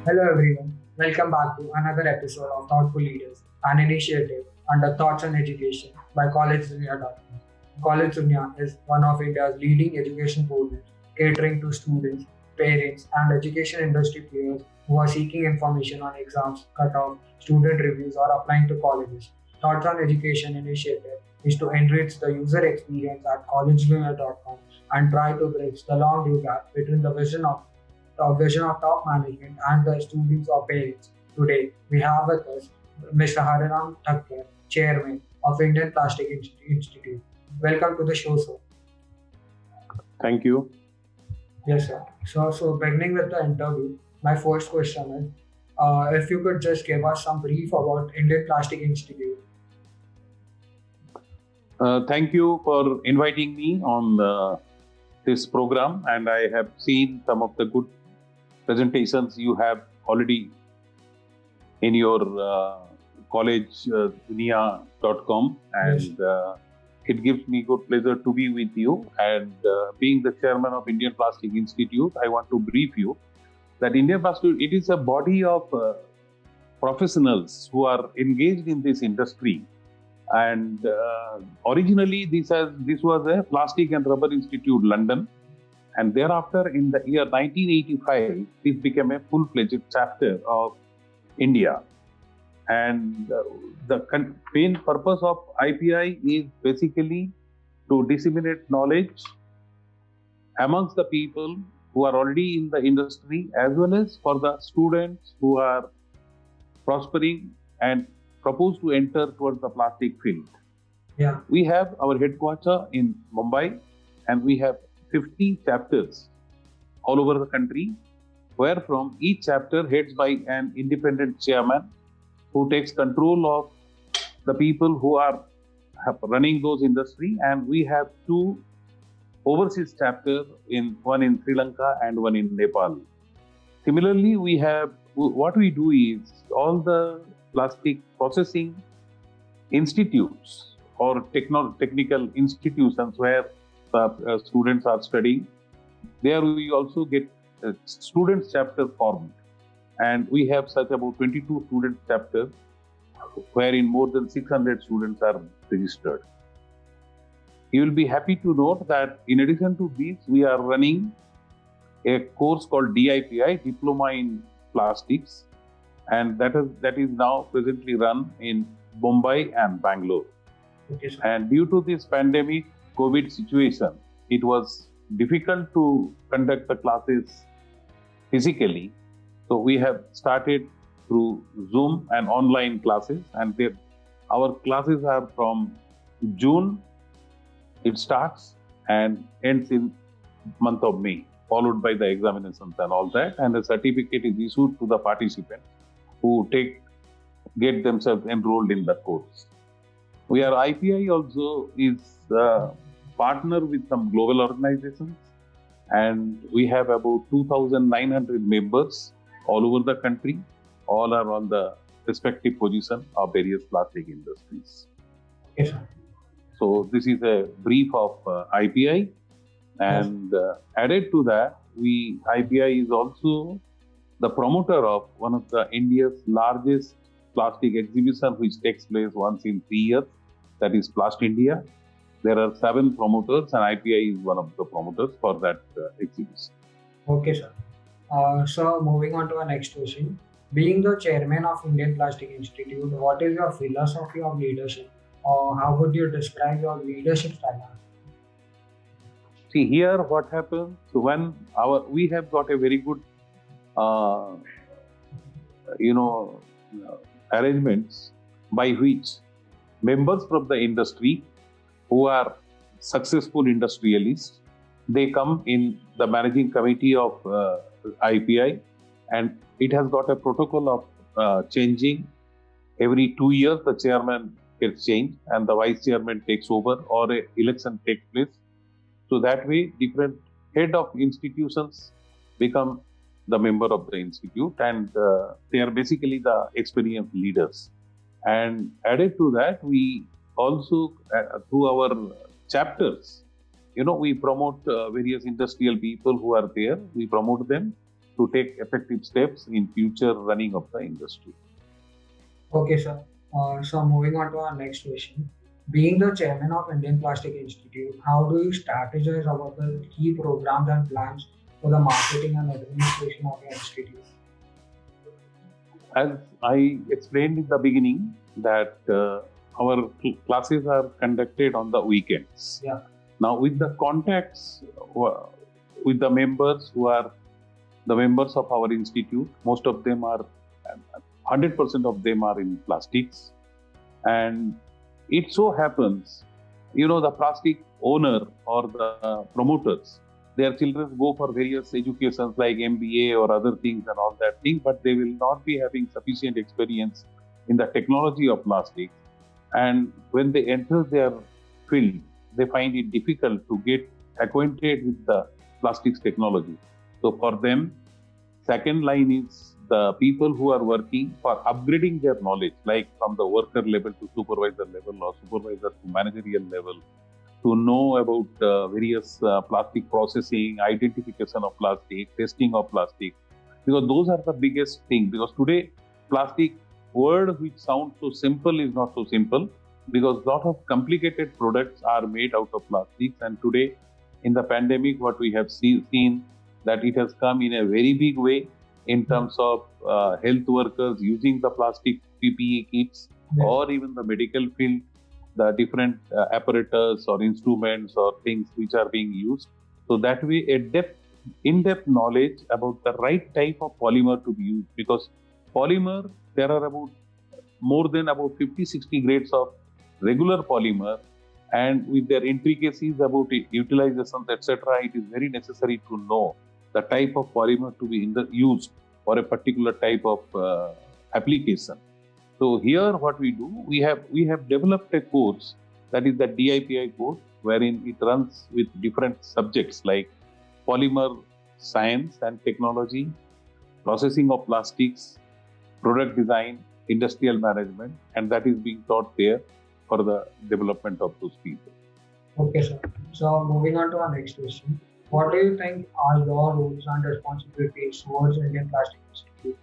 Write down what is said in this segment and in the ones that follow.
Hello everyone, welcome back to another episode of Thoughtful Leaders, an initiative under Thoughts on Education by collegedunia.com. College Dunia is one of India's leading education portals, catering to students, parents, and education industry players who are seeking information on exams, cutoff, student reviews, or applying to colleges. Thoughts on Education initiative is to enrich the user experience at collegedunia.com and try to bridge the long due gap between the vision of top management and the students or parents. Today, we have with us Mr. Harinam Thakker, Chairman of Indian Plastic Institute. Welcome to the show, sir. Thank you. Yes, sir. So beginning with the interview, my first question is, if you could just give us some brief about Indian Plastic Institute. Thank you for inviting me on this program, and I have seen some of the good presentations you have already in your collegedunia.com, and Yes. it gives me good pleasure to be with you. And being the chairman of Indian Plastic Institute, I want to brief you that Indian Plastic it is a body of professionals who are engaged in this industry. And originally, this was a Plastic and Rubber Institute, London, and thereafter, in the year 1985, this became a full-fledged chapter of India. And the main purpose of IPI is basically to disseminate knowledge amongst the people who are already in the industry, as well as for the students who are prospering and propose to enter towards the plastic field. Yeah. We have our headquarters in Mumbai, and we have 50 chapters all over the country, where from each chapter heads by an independent chairman who takes control of the people who are running those industry. And we have two overseas chapters, one in Sri Lanka and one in Nepal. Similarly, what we do is all the plastic processing institutes or technical institutions where the students are studying. There we also get a students chapter formed, and we have such about 22 student chapters, wherein more than 600 students are registered. You will be happy to note that in addition to this, we are running a course called DIPI, Diploma in Plastics, and that is now presently run in Mumbai and Bangalore. Okay, sir. And due to this pandemic COVID situation, it was difficult to conduct the classes physically. So we have started through Zoom and online classes, and our classes are from June. It starts and ends in month of May, followed by the examinations and all that, and a certificate is issued to the participants who get themselves enrolled in the course. We are IPI also is partner with some global organizations, and we have about 2,900 members all over the country. All are on the respective position of various plastic industries. Okay, sir. So this is a brief of IPI, and added to that, IPI is also the promoter of one of the India's largest plastic exhibition, which takes place once in 3 years. That is Plast India. There are 7 promoters, and IPI is one of the promoters for that exhibition. Okay, sir. So moving on to our next question. Being the chairman of Indian Plastic Institute, what is your philosophy of leadership? Or how would you describe your leadership style? See here, what happens when we have got a very good, uh, you know, arrangements by which members from the industry who are successful industrialists, they come in the managing committee of IPI, and it has got a protocol of changing every 2 years. The chairman gets changed and the vice chairman takes over, or a election takes place. So that way, different head of institutions become the member of the institute, and they are basically the experienced leaders. And added to that, we also through our chapters, we promote various industrial people who are there. We promote them. to take effective steps in future running of the industry. Okay, sir. So moving on to our next question. Being the chairman of Indian Plastic Institute, how do you strategize about the key programs and plans for the marketing and administration of your institute? As I explained in the beginning, that our classes are conducted on the weekends. Yeah. Now, with the contacts with the members who are the members of our institute, most of them are 100% of them are in plastics, and it so happens, the plastic owner or the promoters, their children go for various educations like MBA or other things and all that thing, but they will not be having sufficient experience in the technology of plastics. And when they enter their field, they find it difficult to get acquainted with the plastics technology. So for them, second line is the people who are working for upgrading their knowledge, like from the worker level to supervisor level or supervisor to managerial level, to know about various plastic processing, identification of plastic, testing of plastic, because those are the biggest thing. Because today, plastic word which sounds so simple is not so simple, because lot of complicated products are made out of plastics. And today, in the pandemic, what we have seen that it has come in a very big way in terms of health workers using the plastic PPE kits, Yes. or even the medical field, the different apparatus or instruments or things which are being used. So that way, in-depth knowledge about the right type of polymer to be used, because polymer, there are more than 50-60 grades of regular polymer, and with their intricacies about utilizations, etc., it is very necessary to know the type of polymer to be used for a particular type of application. So here, what we do, we have developed a course, that is the DIPI course, wherein it runs with different subjects like polymer science and technology, processing of plastics, product design, industrial management, and that is being taught there for the development of those people. Okay, sir. So moving on to our next question. What do you think are your roles and responsibilities towards Indian Plastic Institute?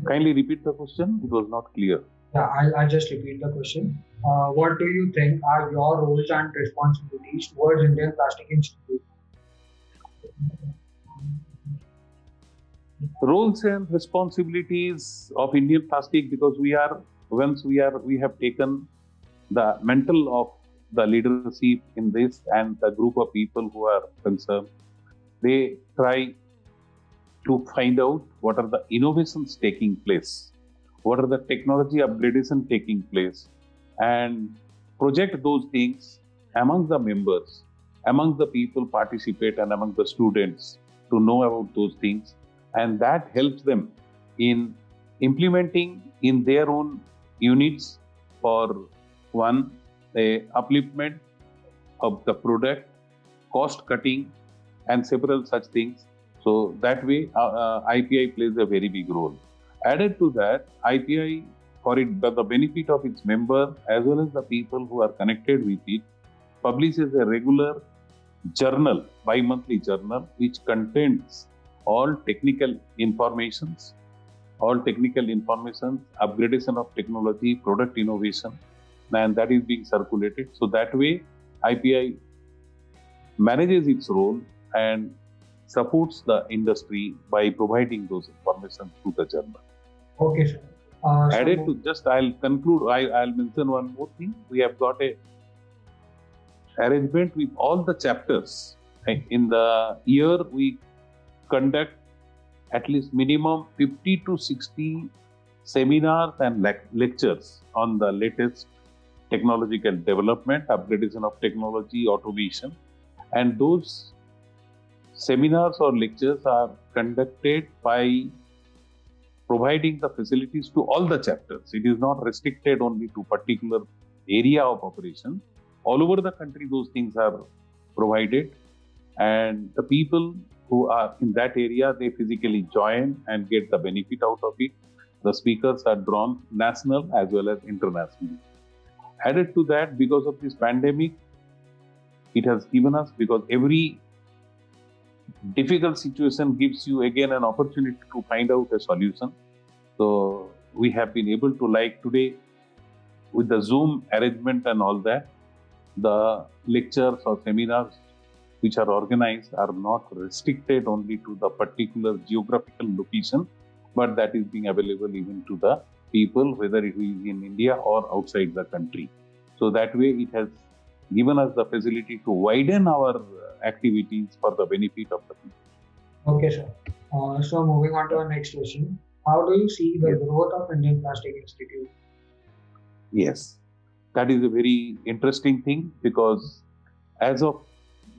Kindly repeat the question. It was not clear. Yeah, I'll just repeat the question. What do you think are your roles and responsibilities towards Indian Plastic Institute? Roles and responsibilities of Indian Plastic, because we have taken the mantle of the leadership in this, and the group of people who are concerned, they try to find out what are the innovations taking place, what are the technology upgradation taking place, and project those things among the members, among the people participate, and among the students to know about those things. And that helps them in implementing in their own units for one, a upliftment of the product, cost cutting, and several such things. So that way, IPI plays a very big role. Added to that, IPI, for the benefit of its member as well as the people who are connected with it, publishes a regular journal, bi-monthly journal, which contains all technical informations, upgradation of technology, product innovation, and that is being circulated. So that way, IPI manages its role and supports the industry by providing those information through the journal. Okay, sir. Added to just, I'll conclude, I'll mention one more thing. We have got a arrangement with all the chapters. In the year, we conduct at least minimum 50 to 60 seminars and lectures on the latest technological development, upgradation of technology, automation. And those seminars or lectures are conducted by providing the facilities to all the chapters. It is not restricted only to particular area of operation. All over the country, those things are provided. And the people who are in that area, they physically join and get the benefit out of it. The speakers are drawn national as well as internationally. Added to that, because of this pandemic, it has given us, because every difficult situation gives you again an opportunity to find out a solution. So we have been able to, like today, with the Zoom arrangement and all that, the lectures or seminars which are organized are not restricted only to the particular geographical location, but that is being available even to the people, whether it is in India or outside the country. So that way it has given us the facility to widen our activities for the benefit of the people. Okay, sir. So moving on to our next question. How do you see the Yes. growth of Indian Plastic Institute? Yes, that is a very interesting thing, because as of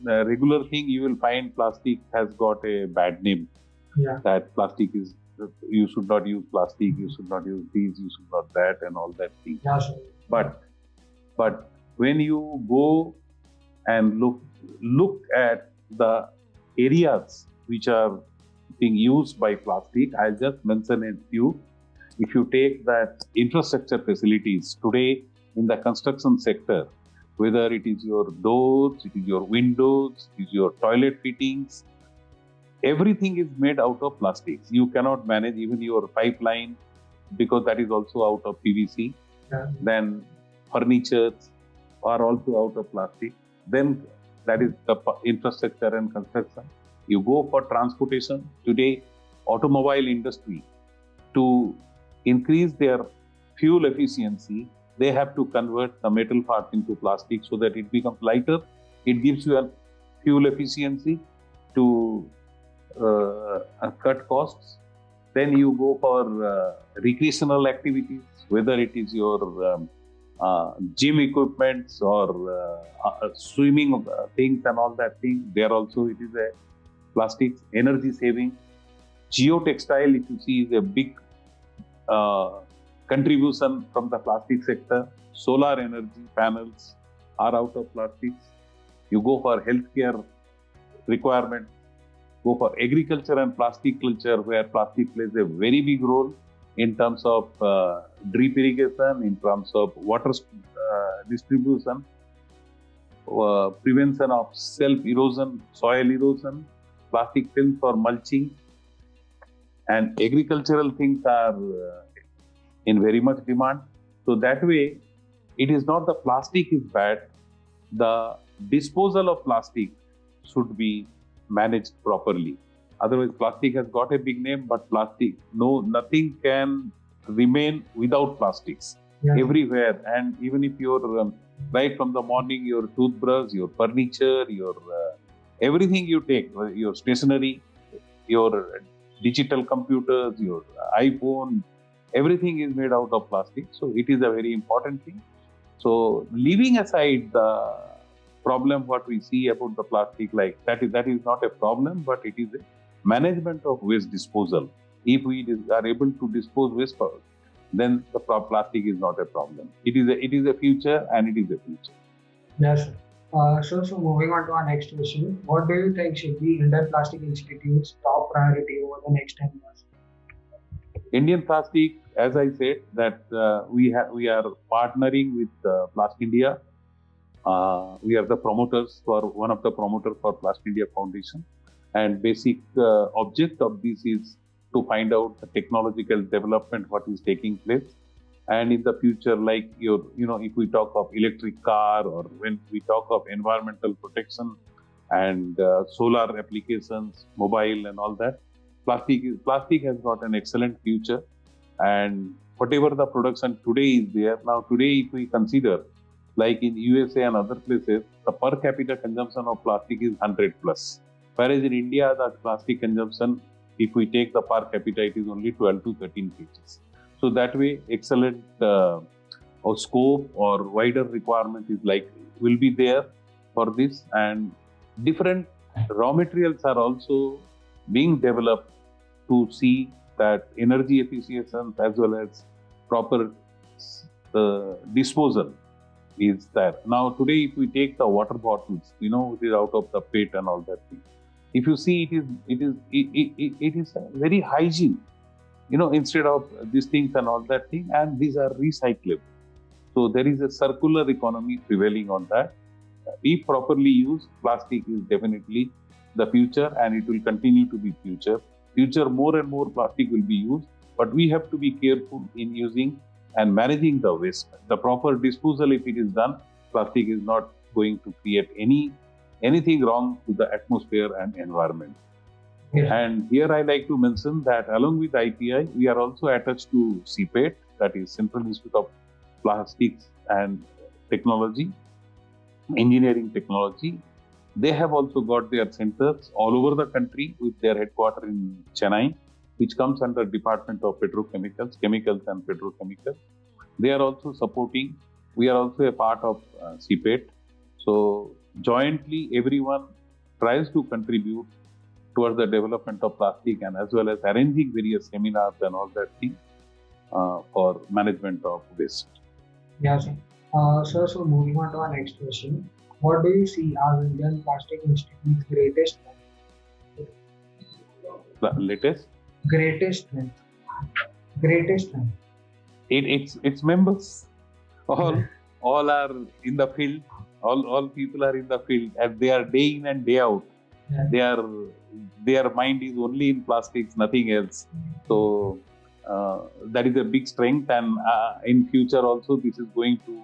regular thing, you will find plastic has got a bad name. Yeah. That plastic is, you should not use plastic, you should not use this, you should not that, and all that thing. Yeah, sir. But when you go and look at the areas which are being used by plastic, I'll just mention a few. If you take that infrastructure facilities today in the construction sector, whether it is your doors, it is your windows, it is your toilet fittings, everything is made out of plastics. You cannot manage even your pipeline, because that is also out of PVC. Yeah. Then furnitures are also out of plastic. Then that is the infrastructure and construction. You go for transportation today, automobile industry, to increase their fuel efficiency, they have to convert the metal part into plastic so that it becomes lighter. It gives you a fuel efficiency to cut costs. Then you go for recreational activities, whether it is your gym equipments or swimming things and all that thing. There also it is a plastics. Energy saving. Geotextile, if you see, is a big contribution from the plastic sector. Solar energy panels are out of plastics. You go for healthcare requirements. Go for agriculture and plastic culture, where plastic plays a very big role in terms of drip irrigation, in terms of water distribution, prevention of self-erosion, soil erosion, plastic film for mulching, and agricultural things are in very much demand. So that way, it is not the plastic is bad, the disposal of plastic should be managed properly. Otherwise, plastic has got a big name, but nothing can remain without plastics. Yeah. Everywhere. And even if you're right from the morning, your toothbrush, your furniture, your everything you take, your stationery, your digital computers, your iPhone, everything is made out of plastic. So it is a very important thing. So leaving aside the problem what we see about the plastic, like that is not a problem, but it is a management of waste disposal. If we are able to dispose waste, then the plastic is not a problem. It is a future, and it is a future. Yes, sir. So moving on to our next question. What do you think should be Indian Plastic Institute's top priority over the next 10 years? Indian Plastic, as I said, that we are partnering with Plast India. We are the promoters one of the promoters for Plast India Foundation, and basic object of this is to find out the technological development what is taking place, and in the future, like if we talk of electric car, or when we talk of environmental protection and solar applications, mobile and all that, plastic has got an excellent future. And whatever the production today is there now, today if we consider, like in USA and other places, the per capita consumption of plastic is 100 plus. Whereas in India, the plastic consumption, if we take the per capita, it is only 12 to 13 kgs. So that way, excellent or scope or wider requirement will be there for this. And different raw materials are also being developed to see that energy efficiency as well as proper disposal is there. Now today, if we take the water bottles, it is out of the PET and all that thing. If you see, it is very hygiene, instead of these things and all that thing, and these are recyclable. So there is a circular economy prevailing on that. If properly used, plastic is definitely the future, and it will continue to be future. Future, more and more plastic will be used, but we have to be careful in using and managing the waste. The proper disposal, if it is done, plastic is not going to create anything wrong to the atmosphere and environment. Yes. And here I like to mention that along with IPI, we are also attached to CPET, that is Central Institute of Plastics and Technology, Engineering Technology. They have also got their centers all over the country with their headquarters in Chennai, which comes under Department of Petrochemicals, Chemicals and Petrochemicals. They are also supporting. We are also a part of CPET. So jointly, everyone tries to contribute towards the development of plastic and as well as arranging various seminars and all that thing for management of waste. Yeah, sir. Sir, so moving on to our next question. What do you see as Indian Plastic Institute's greatest strength? The latest, Greatest strength. Greatest strength. its members all are in the field. All people are in the field, and they are day in and day out. Yeah. Their mind is only in plastics, nothing else. So that is a big strength, and in future also this is going to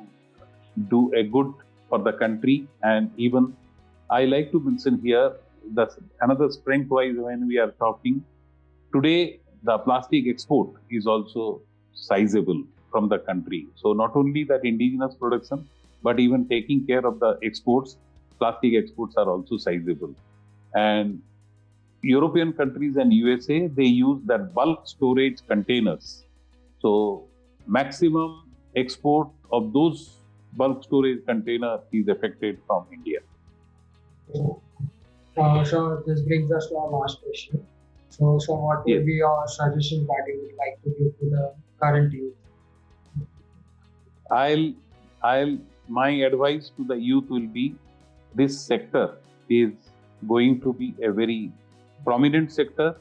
do a good for the country. And even I like to mention here another strength wise when we are talking today, the plastic export is also sizable from the country. So not only that indigenous production, but even taking care of the exports, plastic exports are also sizable. And European countries and USA, they use that bulk storage containers. So maximum export of those bulk storage container is affected from India. So this brings us to our last question. So what would Yes. be your suggestions that you would like to give to the current youth? My advice to the youth will be, this sector is going to be a very prominent sector,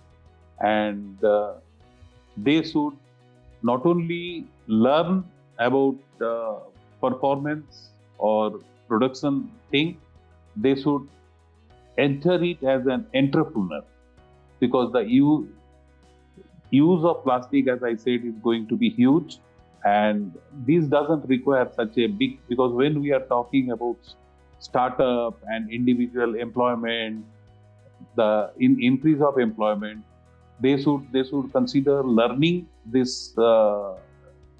and they should not only learn about performance or production thing, they should enter it as an entrepreneur, because the use of plastic, as I said, is going to be huge. And this doesn't require such a big, because when we are talking about startup and individual employment, the increase of employment, they should consider learning this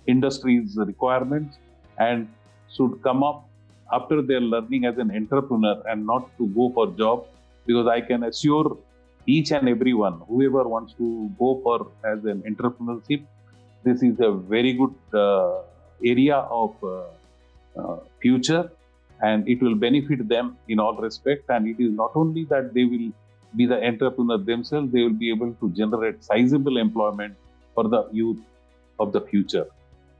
industry's requirements and should come up after their learning as an entrepreneur and not to go for job. Because I can assure each and everyone, whoever wants to go for as an entrepreneurship, this is a very good area of future, and it will benefit them in all respect. And it is not only that they will be the entrepreneur themselves, they will be able to generate sizable employment for the youth of the future.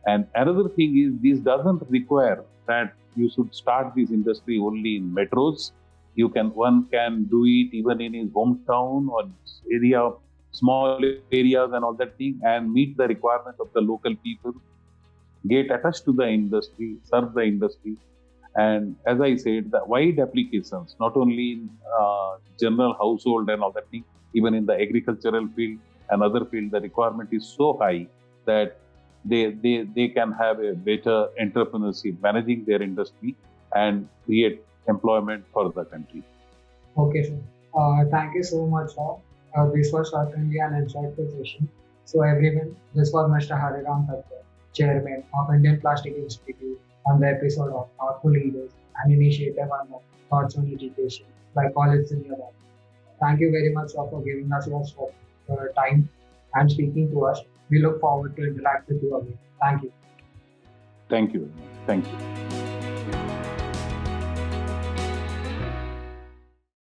And another thing is, this doesn't require that you should start this industry only in metros. One can do it even in his hometown or area, small areas and all that thing, and meet the requirement of the local people, get attached to the industry, serve the industry. And as I said, the wide applications, not only in general household and all that thing, even in the agricultural field and other field, the requirement is so high that they can have a better entrepreneurship, managing their industry and create employment for the country. Okay, sir. Thank you so much, sir. This was certainly an insightful session. So everyone, this was Mr. Hariram Thakkar, Chairman of Indian Plastic Institute, on the episode of Thoughtful Leaders, an initiative on the thoughts on education by College Senior. Thank you very much, sir, for giving us your time and speaking to us. We look forward to interact with you again. Thank you. Thank you. Thank you.